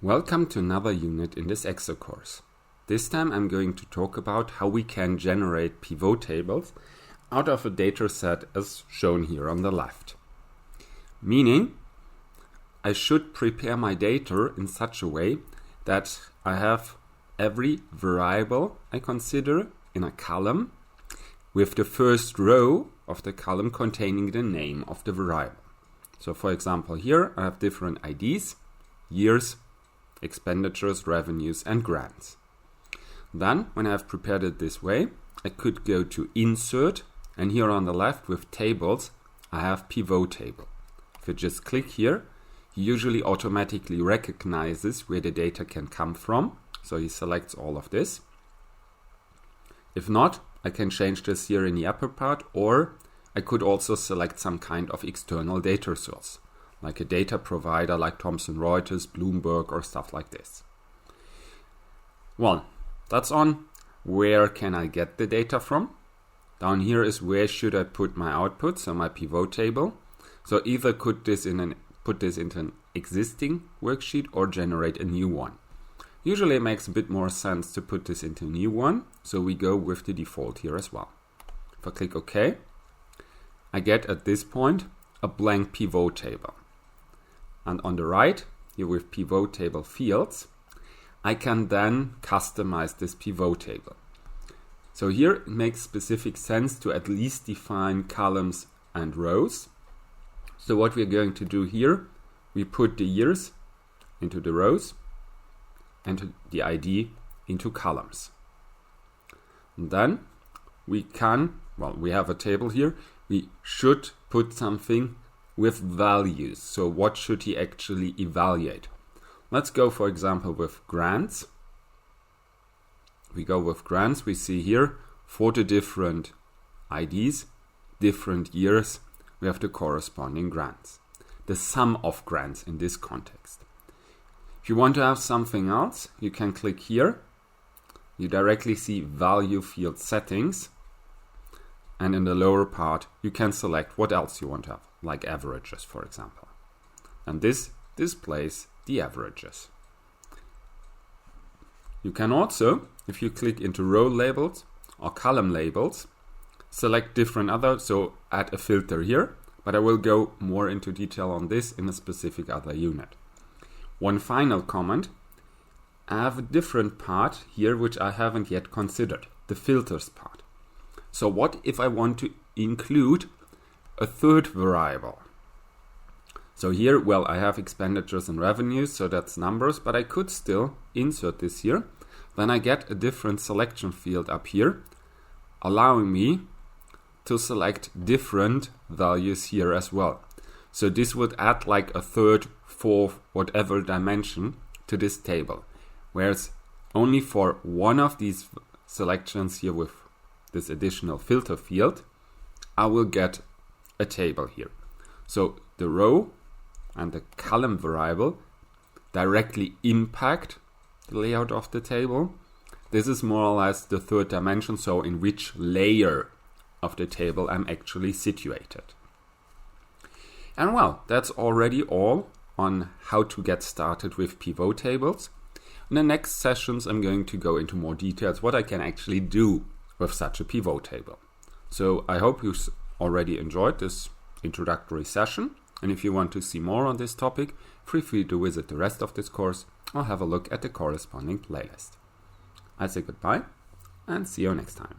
Welcome to another unit in this Excel course. This time I'm going to talk about how we can generate pivot tables out of a data set as shown here on the left. Meaning, I should prepare my data in such a way that I have every variable I consider in a column with the first row of the column containing the name of the variable. So for example here I have different IDs, years, expenditures, revenues and grants. Then when I have prepared it this way, I could go to Insert, and here on the left with Tables I have Pivot Table. If I just click here, he usually automatically recognizes where the data can come from, so he selects all of this. If not, I can change this here in the upper part, or I could also select some kind of external data source, like a data provider like Thomson Reuters, Bloomberg or stuff like this. Well, that's on where can I get the data from. Down here is where should I put my output, so my pivot table. So either put this into an existing worksheet or generate a new one. Usually it makes a bit more sense to put this into a new one, so we go with the default here as well. If I click OK, I get at this point a blank pivot table. And on the right, here with pivot table fields, I can then customize this pivot table. So here it makes specific sense to at least define columns and rows. So what we're going to do here, we put the years into the rows and the ID into columns. And then we have a table here. We should put something with values. So what should he actually evaluate? Let's go for example with grants. We go with grants. We see here for the different IDs, different years, we have the corresponding grants. The sum of grants in this context. If you want to have something else, you can click here. You directly see value field settings. And in the lower part, you can select what else you want to have, like averages, for example. And this displays the averages. You can also, if you click into row labels or column labels, select different others, so add a filter here, but I will go more into detail on this in a specific other unit. One final comment, I have a different part here which I haven't yet considered, the filters part. So what if I want to include a third variable? So here, I have expenditures and revenues, so that's numbers, but I could still insert this here. Then I get a different selection field up here, allowing me to select different values here as well. So this would add like a third, fourth, whatever dimension to this table. Whereas only for one of these selections here with this additional filter field, I will get a table here. So the row and the column variable directly impact the layout of the table. This is more or less the third dimension, so in which layer of the table I'm actually situated. And that's already all on how to get started with pivot tables. In the next sessions I'm going to go into more details what I can actually do with such a pivot table. So I hope you already enjoyed this introductory session, and if you want to see more on this topic, feel free to visit the rest of this course or have a look at the corresponding playlist. I say goodbye and see you next time.